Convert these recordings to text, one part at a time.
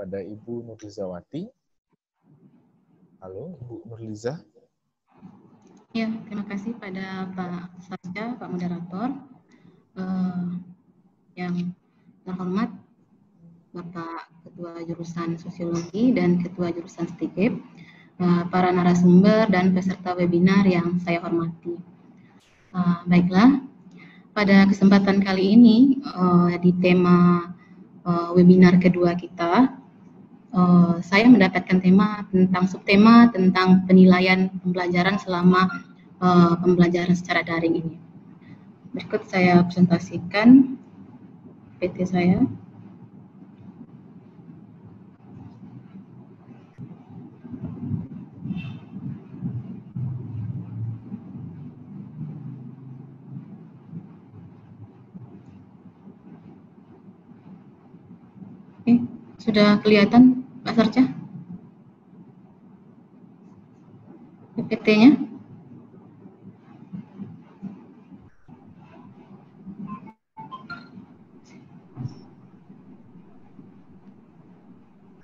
kepada Ibu Nurlizawati. Halo, Ibu Nurliza. Ya, terima kasih pada Pak Sarja, Pak Moderator. Yang terhormat Bapak Ketua Jurusan Sosiologi dan Ketua Jurusan STIKIP, para narasumber dan peserta webinar yang saya hormati. Baiklah, pada kesempatan kali ini di tema webinar kedua kita, saya mendapatkan tema tentang subtema tentang penilaian pembelajaran selama pembelajaran secara daring ini. Berikut saya presentasikan PT saya. Oke, sudah kelihatan Pak Sarja? PPT-nya?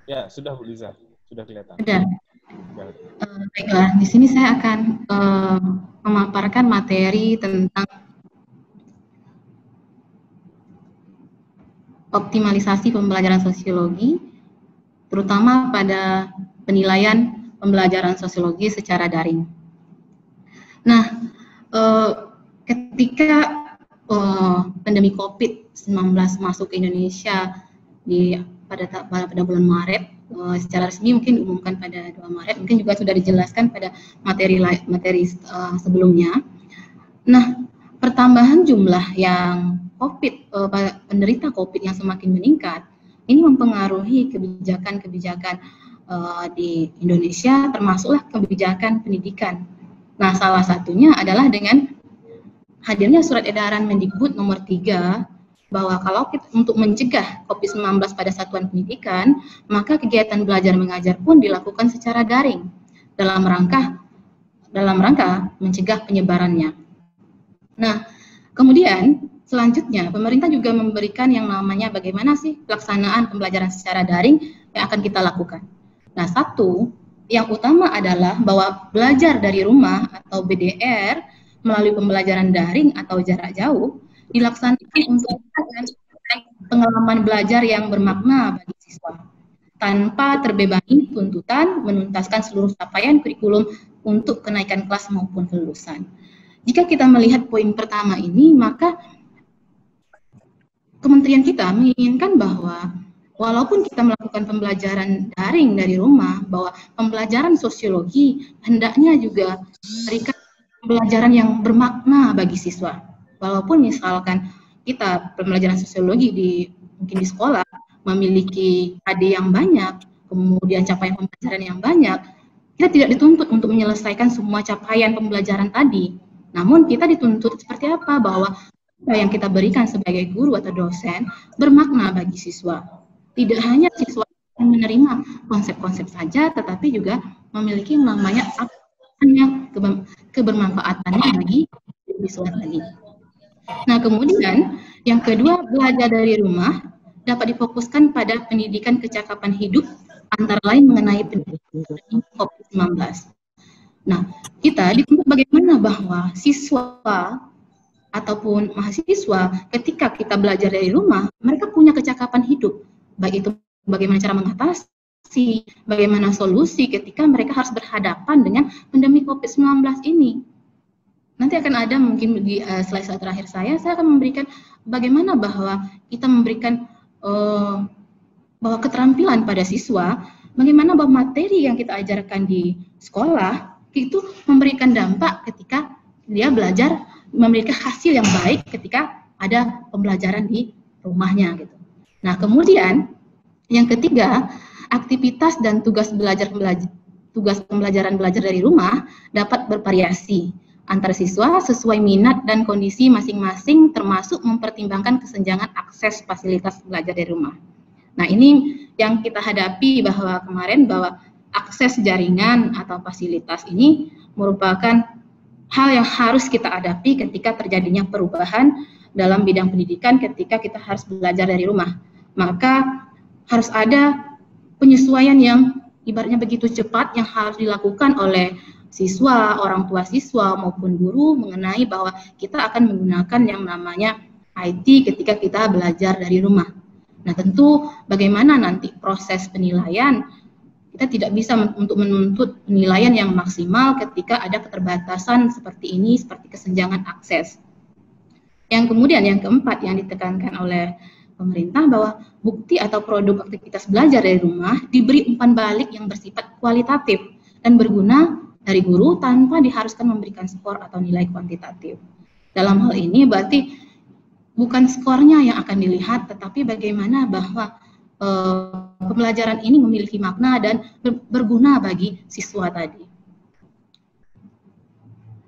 Ya, sudah Bu Liza, sudah kelihatan. Sudah. Baiklah, di sini saya akan memaparkan materi tentang optimalisasi pembelajaran sosiologi, terutama pada penilaian pembelajaran sosiologi secara daring. Nah, ketika pandemi COVID-19 masuk ke Indonesia pada bulan Maret, secara resmi mungkin diumumkan pada 2 Maret, mungkin juga sudah dijelaskan pada materi sebelumnya. Nah, pertambahan jumlah yang penderita COVID yang semakin meningkat, ini mempengaruhi kebijakan-kebijakan di Indonesia, termasuklah kebijakan pendidikan. Nah, salah satunya adalah dengan hadirnya surat edaran Mendikbud nomor 3, bahwa kalau untuk mencegah COVID-19 pada satuan pendidikan, maka kegiatan belajar mengajar pun dilakukan secara daring dalam rangka mencegah penyebarannya. Nah, kemudian selanjutnya pemerintah juga memberikan yang namanya bagaimana sih pelaksanaan pembelajaran secara daring yang akan kita lakukan. Nah, satu yang utama adalah bahwa belajar dari rumah atau BDR melalui pembelajaran daring atau jarak jauh dilaksanakan untuk pengalaman belajar yang bermakna bagi siswa, tanpa terbebani tuntutan menuntaskan seluruh capaian kurikulum untuk kenaikan kelas maupun kelulusan. Jika kita melihat poin pertama ini, maka kementerian kita menginginkan bahwa walaupun kita melakukan pembelajaran daring dari rumah, bahwa pembelajaran sosiologi hendaknya juga memberikan pembelajaran yang bermakna bagi siswa. Walaupun misalkan kita pembelajaran sosiologi mungkin di sekolah memiliki AD yang banyak, kemudian capaian pembelajaran yang banyak, kita tidak dituntut untuk menyelesaikan semua capaian pembelajaran tadi. Namun kita dituntut seperti apa? Bahwa yang kita berikan sebagai guru atau dosen bermakna bagi siswa. Tidak hanya siswa yang menerima konsep-konsep saja, tetapi juga memiliki namanya kebermanfaatannya bagi siswa tadi. Nah, kemudian yang kedua, belajar dari rumah dapat difokuskan pada pendidikan kecakapan hidup, antara lain mengenai pendidikan COVID-19. Nah, kita dituntut bagaimana bahwa siswa ataupun mahasiswa ketika kita belajar dari rumah, mereka punya kecakapan hidup, baik itu bagaimana cara mengatasi, bagaimana solusi ketika mereka harus berhadapan dengan pandemi COVID-19 ini. Nanti akan ada mungkin di slide terakhir saya akan memberikan bagaimana bahwa kita memberikan bahwa keterampilan pada siswa, bagaimana bahwa materi yang kita ajarkan di sekolah itu memberikan dampak ketika dia belajar, memberikan hasil yang baik ketika ada pembelajaran di rumahnya gitu. Nah, kemudian yang ketiga, aktivitas dan tugas pembelajaran belajar dari rumah dapat bervariasi antar siswa sesuai minat dan kondisi masing-masing, termasuk mempertimbangkan kesenjangan akses fasilitas belajar dari rumah. Nah, ini yang kita hadapi bahwa kemarin bahwa akses jaringan atau fasilitas ini merupakan hal yang harus kita hadapi ketika terjadinya perubahan dalam bidang pendidikan ketika kita harus belajar dari rumah. Maka harus ada penyesuaian yang ibaratnya begitu cepat yang harus dilakukan oleh siswa, orang tua siswa maupun guru mengenai bahwa kita akan menggunakan yang namanya IT ketika kita belajar dari rumah. Nah, tentu bagaimana nanti proses penilaian, kita tidak bisa untuk menuntut penilaian yang maksimal ketika ada keterbatasan seperti ini, seperti kesenjangan akses. Yang kemudian yang keempat yang ditekankan oleh pemerintah bahwa bukti atau produk aktivitas belajar dari rumah diberi umpan balik yang bersifat kualitatif dan berguna dari guru tanpa diharuskan memberikan skor atau nilai kuantitatif. Dalam hal ini berarti bukan skornya yang akan dilihat, tetapi bagaimana bahwa pembelajaran ini memiliki makna dan berguna bagi siswa tadi.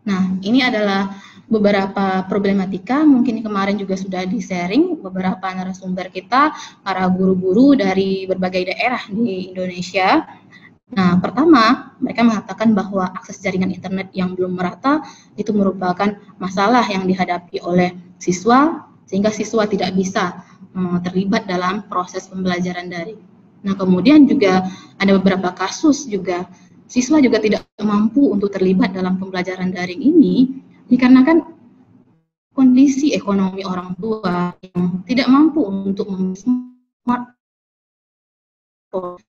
Nah, ini adalah beberapa problematika, mungkin kemarin juga sudah di-sharing beberapa narasumber kita, para guru-guru dari berbagai daerah di Indonesia. Nah, pertama, mereka mengatakan bahwa akses jaringan internet yang belum merata itu merupakan masalah yang dihadapi oleh siswa, sehingga siswa tidak bisa terlibat dalam proses pembelajaran daring. Nah, kemudian juga ada beberapa kasus juga, siswa juga tidak mampu untuk terlibat dalam pembelajaran daring ini, dikarenakan kondisi ekonomi orang tua yang tidak mampu untuk smartphone.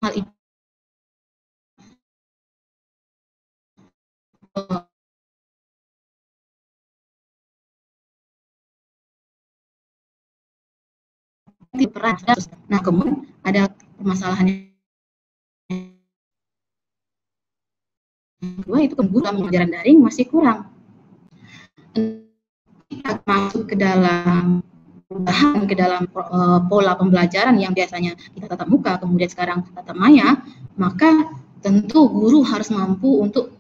Hal itu peran. Nah, kemudian ada permasalahan yang kedua, itu kemudian pembelajaran daring masih kurang. Kita masuk ke dalam perubahan ke dalam pola pembelajaran yang biasanya kita tatap muka, kemudian sekarang tatap maya, maka tentu guru harus mampu untuk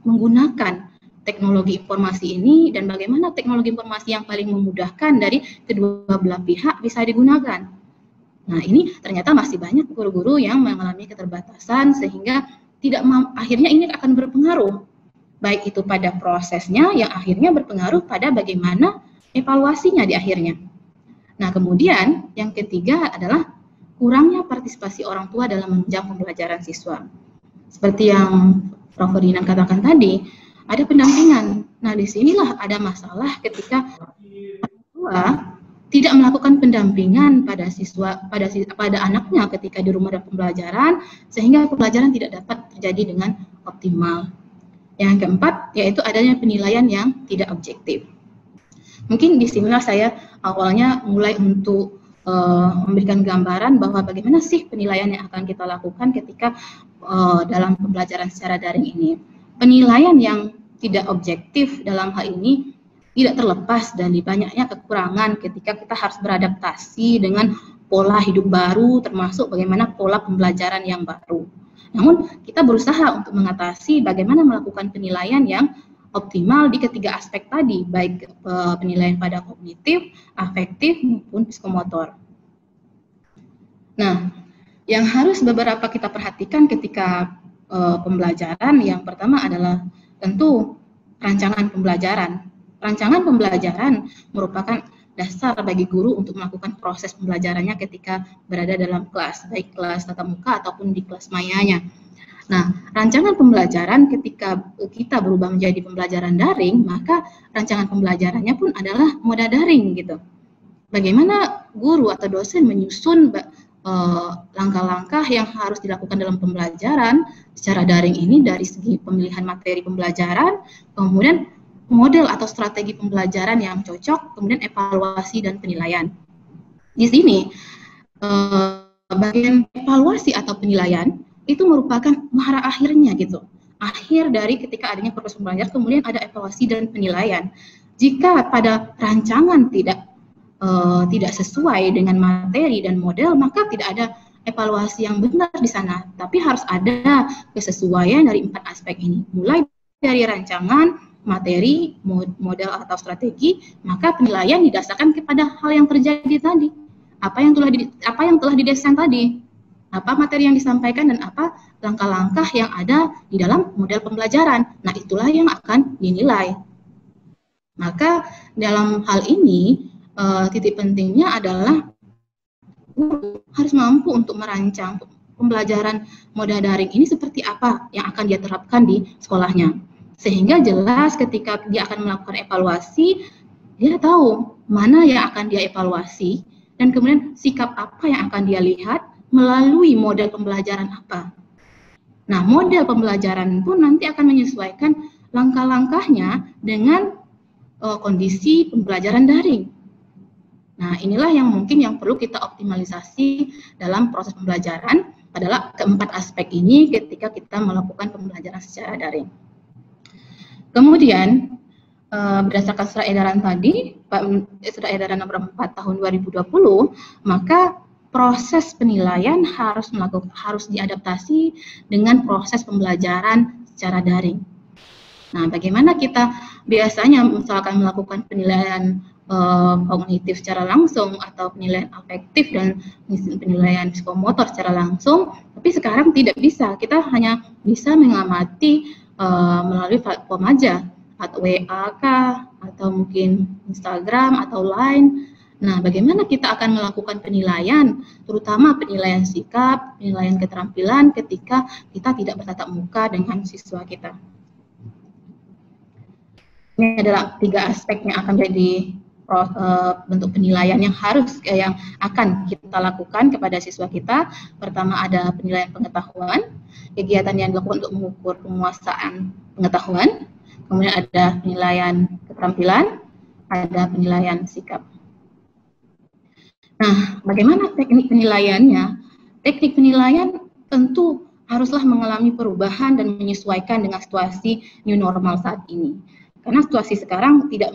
menggunakan teknologi informasi ini dan bagaimana teknologi informasi yang paling memudahkan dari kedua belah pihak bisa digunakan. Nah, ini ternyata masih banyak guru-guru yang mengalami keterbatasan sehingga akhirnya ini akan berpengaruh baik itu pada prosesnya yang akhirnya berpengaruh pada bagaimana evaluasinya di akhirnya. Nah, kemudian yang ketiga adalah kurangnya partisipasi orang tua dalam menunjang pembelajaran siswa. Seperti yang Prof. Ferdinand katakan tadi, ada pendampingan. Nah, disinilah ada masalah ketika orang tua tidak melakukan pendampingan pada siswa, pada anaknya ketika di rumah ada pembelajaran, sehingga pembelajaran tidak dapat terjadi dengan optimal. Yang keempat, yaitu adanya penilaian yang tidak objektif. Mungkin disinilah saya awalnya mulai untuk memberikan gambaran bahwa bagaimana sih penilaian yang akan kita lakukan ketika dalam pembelajaran secara daring ini. Penilaian yang tidak objektif dalam hal ini tidak terlepas dari banyaknya kekurangan ketika kita harus beradaptasi dengan pola hidup baru, termasuk bagaimana pola pembelajaran yang baru. Namun kita berusaha untuk mengatasi bagaimana melakukan penilaian yang optimal di ketiga aspek tadi, baik penilaian pada kognitif, afektif, maupun psikomotor. Nah, yang harus beberapa kita perhatikan ketika pembelajaran, yang pertama adalah tentu rancangan pembelajaran. Rancangan pembelajaran merupakan dasar bagi guru untuk melakukan proses pembelajarannya ketika berada dalam kelas, baik kelas tatap muka ataupun di kelas mayanya. Nah, rancangan pembelajaran ketika kita berubah menjadi pembelajaran daring, maka rancangan pembelajarannya pun adalah moda daring gitu. Bagaimana guru atau dosen menyusun langkah-langkah yang harus dilakukan dalam pembelajaran secara daring ini dari segi pemilihan materi pembelajaran, kemudian model atau strategi pembelajaran yang cocok, kemudian evaluasi dan penilaian. Di sini, bagian evaluasi atau penilaian itu merupakan muara akhirnya gitu. Akhir dari ketika adanya proses pembelajaran, kemudian ada evaluasi dan penilaian. Jika pada rancangan tidak sesuai dengan materi dan model, maka tidak ada evaluasi yang benar di sana. Tapi harus ada kesesuaian dari 4 aspek ini. Mulai dari rancangan, materi, model atau strategi, maka penilaian didasarkan kepada hal yang terjadi tadi. Apa yang telah didesain tadi, apa materi yang disampaikan dan apa langkah-langkah yang ada di dalam model pembelajaran. Nah, itulah yang akan dinilai. Maka dalam hal ini titik pentingnya adalah guru harus mampu untuk merancang pembelajaran moda daring ini seperti apa yang akan dia terapkan di sekolahnya. Sehingga jelas ketika dia akan melakukan evaluasi, dia tahu mana yang akan dia evaluasi dan kemudian sikap apa yang akan dia lihat melalui model pembelajaran apa. Nah, model pembelajaran pun nanti akan menyesuaikan langkah-langkahnya dengan kondisi pembelajaran daring. Nah, inilah yang mungkin yang perlu kita optimalisasi dalam proses pembelajaran adalah keempat aspek ini ketika kita melakukan pembelajaran secara daring. Kemudian, berdasarkan surat edaran tadi, surat edaran nomor 4 tahun 2020, maka proses penilaian harus diadaptasi dengan proses pembelajaran secara daring. Nah, bagaimana kita biasanya misalkan melakukan penilaian kognitif secara langsung atau penilaian afektif dan penilaian psikomotor secara langsung, tapi sekarang tidak bisa. Kita hanya bisa mengamati melalui platform aja, atau WA atau mungkin Instagram atau Line. Nah, bagaimana kita akan melakukan penilaian, terutama penilaian sikap, penilaian keterampilan ketika kita tidak bertatap muka dengan siswa kita. Ini adalah 3 aspek yang akan menjadi bentuk penilaian yang akan kita lakukan kepada siswa kita. Pertama ada penilaian pengetahuan, kegiatan yang dilakukan untuk mengukur penguasaan pengetahuan. Kemudian ada penilaian keterampilan, ada penilaian sikap. Nah, bagaimana teknik penilaiannya? Teknik penilaian tentu haruslah mengalami perubahan dan menyesuaikan dengan situasi new normal saat ini. Karena situasi sekarang tidak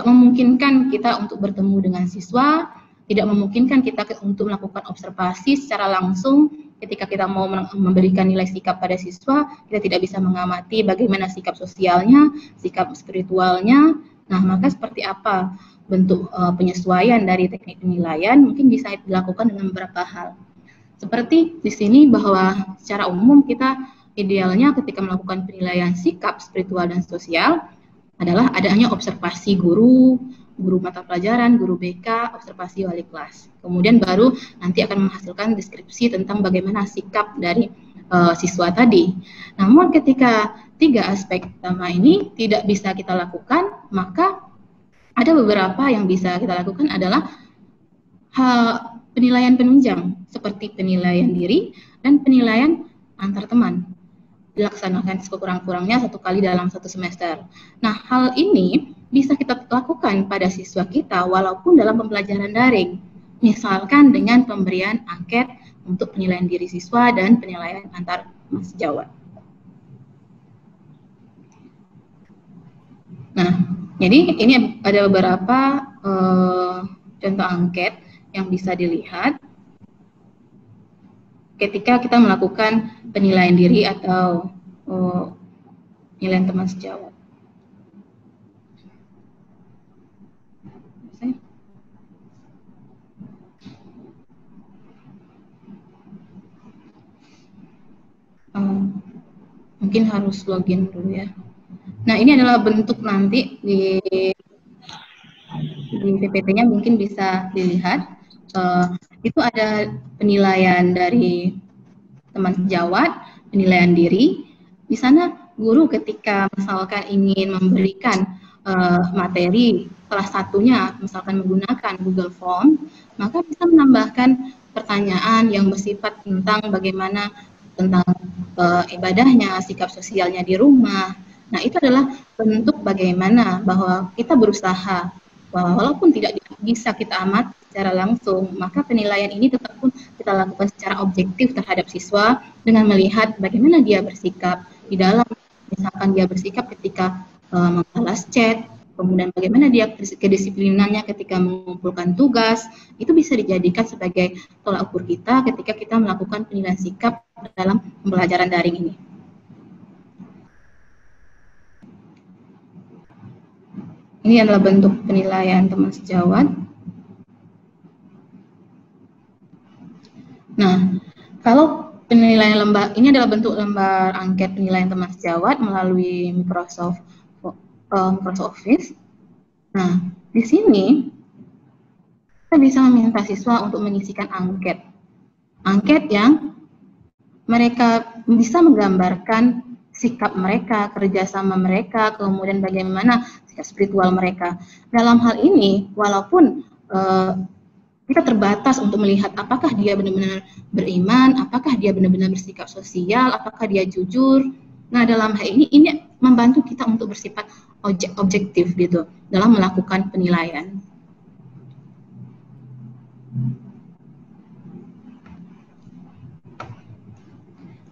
memungkinkan kita untuk bertemu dengan siswa, tidak memungkinkan kita untuk melakukan observasi secara langsung. Ketika kita mau memberikan nilai sikap pada siswa, kita tidak bisa mengamati bagaimana sikap sosialnya, sikap spiritualnya. Nah, maka seperti apa bentuk penyesuaian dari teknik penilaian mungkin bisa dilakukan dengan beberapa hal. Seperti di sini bahwa secara umum kita idealnya ketika melakukan penilaian sikap spiritual dan sosial adalah adanya observasi guru mata pelajaran, guru BK, observasi wali kelas. Kemudian baru nanti akan menghasilkan deskripsi tentang bagaimana sikap dari siswa tadi. Namun ketika 3 aspek pertama ini tidak bisa kita lakukan, maka ada beberapa yang bisa kita lakukan adalah penilaian penunjang seperti penilaian diri dan penilaian antar teman. Dilaksanakan sekurang-kurangnya 1 kali dalam 1 semester. Nah, hal ini bisa kita lakukan pada siswa kita walaupun dalam pembelajaran daring. Misalkan dengan pemberian angket untuk penilaian diri siswa dan penilaian antar sejawat. Nah, jadi ini ada beberapa contoh angket yang bisa dilihat ketika kita melakukan penilaian diri atau penilaian teman sejawat. Mungkin harus login dulu ya. Nah, ini adalah bentuk nanti di PPT-nya mungkin bisa dilihat. Itu ada penilaian dari teman sejawat, penilaian diri. Di sana guru ketika misalkan ingin memberikan materi, salah satunya misalkan menggunakan Google Form, maka bisa menambahkan pertanyaan yang bersifat tentang bagaimana tentang ibadahnya, sikap sosialnya di rumah. Nah, itu adalah bentuk bagaimana bahwa kita berusaha, walaupun tidak bisa kita amati secara langsung, maka penilaian ini tetap pun kita lakukan secara objektif terhadap siswa dengan melihat bagaimana dia bersikap di dalam, misalkan dia bersikap ketika membalas chat, kemudian bagaimana dia kedisiplinannya ketika mengumpulkan tugas, itu bisa dijadikan sebagai tolak ukur kita ketika kita melakukan penilaian sikap dalam pembelajaran daring ini. Ini adalah bentuk penilaian teman sejawat. Nah, kalau penilaian ini adalah bentuk lembar angket penilaian teman sejawat melalui Microsoft Office. Nah, di sini kita bisa meminta siswa untuk mengisikan angket yang mereka bisa menggambarkan sikap mereka, kerjasama mereka, kemudian bagaimana sikap spiritual mereka. Dalam hal ini, walaupun kita terbatas untuk melihat apakah dia benar-benar beriman, apakah dia benar-benar bersikap sosial, apakah dia jujur. Nah, dalam hal ini membantu kita untuk bersifat objektif gitu dalam melakukan penilaian.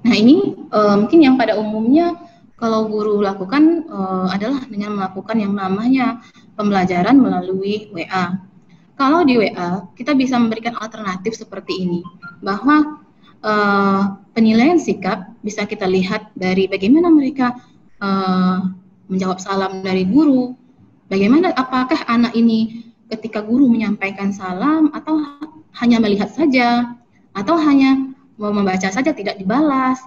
Nah, ini mungkin yang pada umumnya kalau guru lakukan adalah dengan melakukan yang namanya pembelajaran melalui WA. Kalau di WA, kita bisa memberikan alternatif seperti ini, bahwa penilaian sikap bisa kita lihat dari bagaimana mereka menjawab salam dari guru, bagaimana apakah anak ini ketika guru menyampaikan salam atau hanya melihat saja, atau hanya membaca saja tidak dibalas,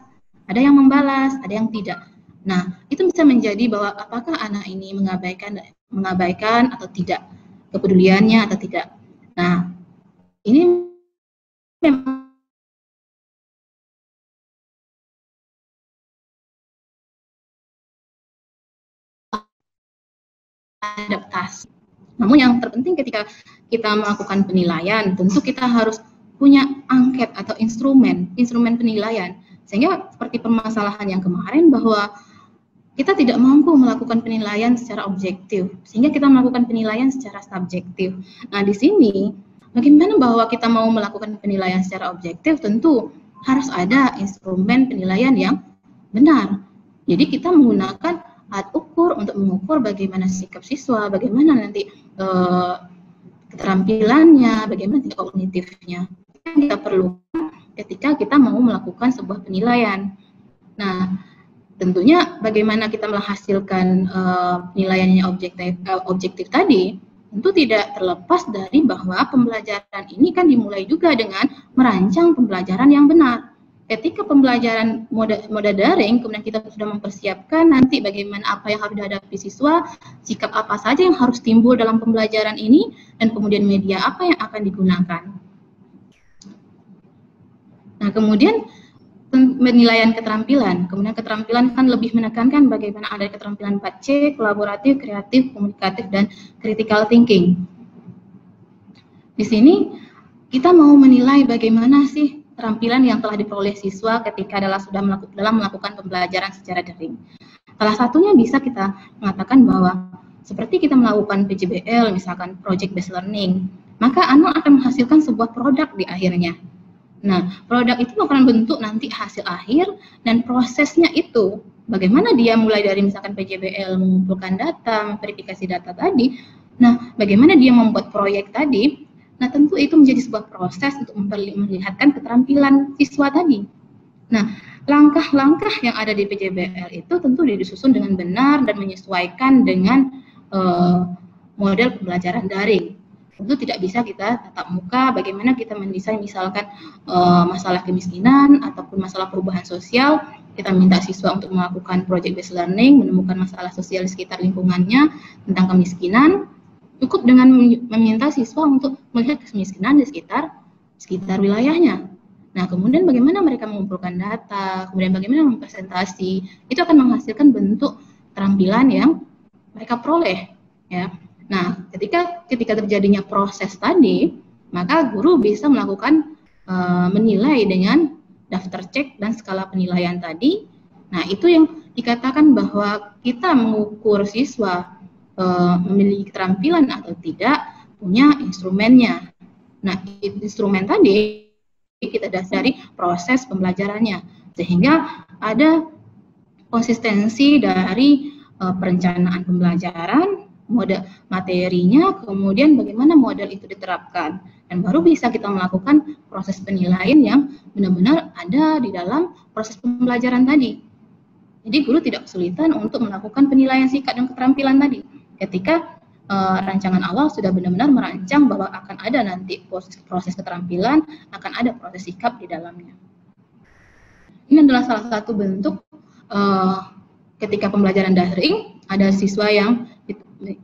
ada yang membalas, ada yang tidak. Nah, itu bisa menjadi bahwa apakah anak ini mengabaikan atau tidak kepeduliannya atau tidak. Nah, ini memang adaptasi. Namun yang terpenting ketika kita melakukan penilaian, tentu kita harus punya angket atau instrumen penilaian. Sehingga seperti permasalahan yang kemarin bahwa kita tidak mampu melakukan penilaian secara objektif, sehingga kita melakukan penilaian secara subjektif. Nah, di sini bagaimana bahwa kita mau melakukan penilaian secara objektif, tentu harus ada instrumen penilaian yang benar. Jadi kita menggunakan alat ukur untuk mengukur bagaimana sikap siswa, bagaimana nanti keterampilannya, bagaimana tingkat kognitifnya. Kita perlukan ketika kita mau melakukan sebuah penilaian. Nah, tentunya bagaimana kita menghasilkan penilaian yang objektif tadi, tentu tidak terlepas dari bahwa pembelajaran ini kan dimulai juga dengan merancang pembelajaran yang benar. Ketika pembelajaran moda daring, kemudian kita sudah mempersiapkan nanti bagaimana apa yang harus dihadapi siswa, sikap apa saja yang harus timbul dalam pembelajaran ini, dan kemudian media apa yang akan digunakan. Nah, kemudian penilaian keterampilan. Kemudian keterampilan kan lebih menekankan bagaimana ada keterampilan 4C, kolaboratif, kreatif, komunikatif, dan critical thinking. Di sini kita mau menilai bagaimana sih keterampilan yang telah diperoleh siswa ketika dalam melakukan pembelajaran secara daring. Salah satunya bisa kita mengatakan bahwa seperti kita melakukan PJBL, misalkan Project Based Learning, maka anak akan menghasilkan sebuah produk di akhirnya. Nah, produk itu akan bentuk nanti hasil akhir, dan prosesnya itu bagaimana dia mulai dari misalkan PJBL mengumpulkan data, verifikasi data tadi. Nah, bagaimana dia membuat proyek tadi. Nah, tentu itu menjadi sebuah proses untuk melihatkan keterampilan siswa tadi. Nah, langkah-langkah yang ada di PJBL itu tentu disusun dengan benar dan menyesuaikan dengan model pembelajaran daring. Tentu tidak bisa kita tatap muka, bagaimana kita mendesain misalkan masalah kemiskinan ataupun masalah perubahan sosial, kita minta siswa untuk melakukan project based learning, menemukan masalah sosial di sekitar lingkungannya tentang kemiskinan. Cukup dengan meminta siswa untuk melihat kemiskinan di sekitar wilayahnya. Nah, kemudian bagaimana mereka mengumpulkan data, kemudian bagaimana mempresentasi, itu akan menghasilkan bentuk keterampilan yang mereka peroleh, ya. Nah, ketika terjadinya proses tadi, maka guru bisa melakukan menilai dengan daftar cek dan skala penilaian tadi. Nah, itu yang dikatakan bahwa kita mengukur siswa memiliki keterampilan atau tidak, punya instrumennya. Nah, instrumen tadi kita dasari proses pembelajarannya, sehingga ada konsistensi dari perencanaan pembelajaran, mode materinya, kemudian bagaimana model itu diterapkan, dan baru bisa kita melakukan proses penilaian yang benar-benar ada di dalam proses pembelajaran tadi. Jadi guru tidak kesulitan untuk melakukan penilaian sikap dan keterampilan tadi ketika rancangan awal sudah benar-benar merancang bahwa akan ada nanti proses keterampilan, akan ada proses sikap di dalamnya. Ini adalah salah satu bentuk ketika pembelajaran daring, ada siswa yang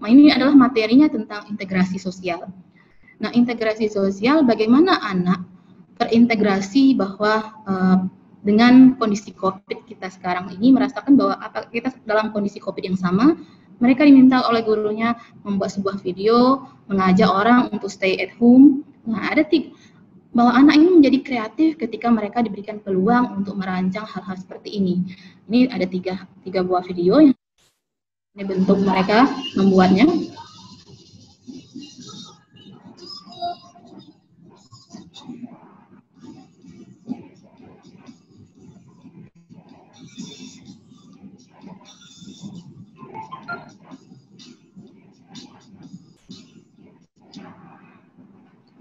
ini adalah materinya tentang integrasi sosial. Nah, integrasi sosial bagaimana anak terintegrasi bahwa dengan kondisi COVID kita sekarang ini merasakan bahwa kita dalam kondisi COVID yang sama, mereka diminta oleh gurunya membuat sebuah video, mengajak orang untuk stay at home. Nah, bahwa anak ini menjadi kreatif ketika mereka diberikan peluang untuk merancang hal-hal seperti ini. Ini ada tiga buah video yang ini bentuk mereka membuatnya.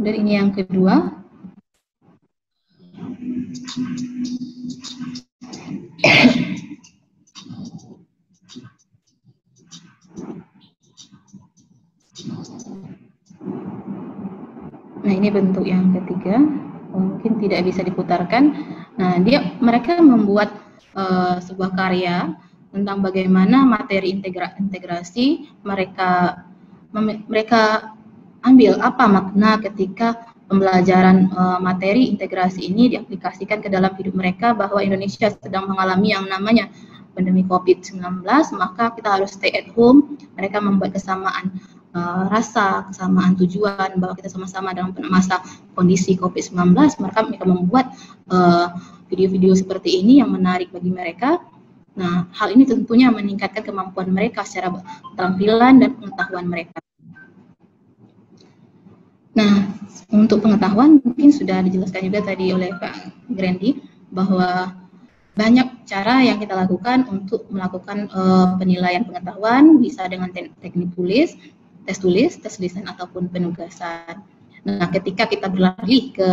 Dan ini yang kedua. Nah, ini bentuk yang ketiga. Mungkin tidak bisa diputarkan. Nah, mereka membuat sebuah karya tentang bagaimana materi integrasi mereka ambil apa makna ketika pembelajaran materi integrasi ini diaplikasikan ke dalam hidup mereka, bahwa Indonesia sedang mengalami yang namanya pandemi COVID-19, maka kita harus stay at home. Mereka membuat kesamaan rasa, kesamaan tujuan, bahwa kita sama-sama dalam masa kondisi COVID-19, mereka membuat video-video seperti ini yang menarik bagi mereka. Nah, hal ini tentunya meningkatkan kemampuan mereka secara keterampilan dan pengetahuan mereka. Nah, untuk pengetahuan mungkin sudah dijelaskan juga tadi oleh Pak Grandi, bahwa banyak cara yang kita lakukan untuk melakukan penilaian pengetahuan, bisa dengan teknik tulis, tes lisan, ataupun penugasan. Nah, ketika kita beralih ke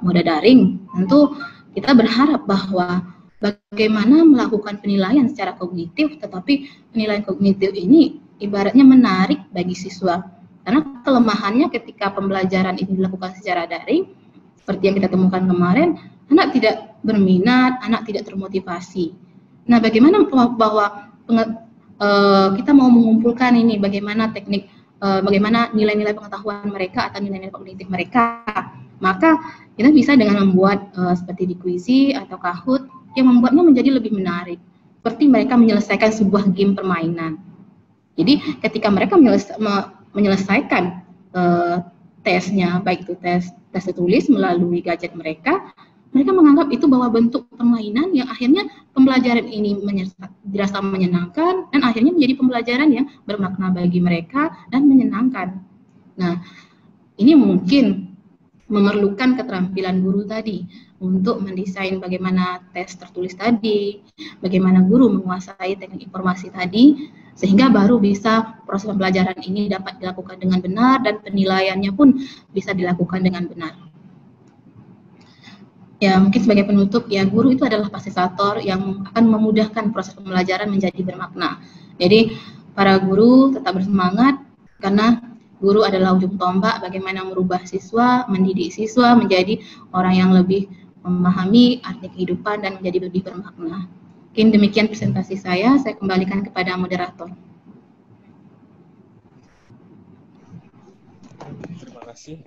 moda daring, tentu kita berharap bahwa bagaimana melakukan penilaian secara kognitif, tetapi penilaian kognitif ini ibaratnya menarik bagi siswa. Karena kelemahannya ketika pembelajaran ini dilakukan secara daring, seperti yang kita temukan kemarin, anak tidak berminat, anak tidak termotivasi. Nah, bagaimana bahwa kita mau mengumpulkan ini, bagaimana teknik, bagaimana nilai-nilai pengetahuan mereka atau nilai-nilai kognitif mereka, maka kita bisa dengan membuat seperti Dikuisi atau Kahoot yang membuatnya menjadi lebih menarik, seperti mereka menyelesaikan sebuah game permainan. Jadi ketika mereka menyelesaikan tesnya, baik itu tes tertulis melalui gadget mereka menganggap itu bahwa bentuk permainan yang akhirnya pembelajaran ini dirasa menyenangkan, dan akhirnya menjadi pembelajaran yang bermakna bagi mereka dan menyenangkan. Nah, ini mungkin memerlukan keterampilan guru tadi untuk mendesain bagaimana tes tertulis tadi, bagaimana guru menguasai teknik informasi tadi, sehingga baru bisa proses pembelajaran ini dapat dilakukan dengan benar dan penilaiannya pun bisa dilakukan dengan benar. Ya, mungkin sebagai penutup, ya, guru itu adalah fasilitator yang akan memudahkan proses pembelajaran menjadi bermakna. Jadi, para guru tetap bersemangat, karena guru adalah ujung tombak bagaimana merubah siswa, mendidik siswa menjadi orang yang lebih memahami arti kehidupan dan menjadi lebih bermakna. Mungkin demikian presentasi saya kembalikan kepada moderator. Terima kasih.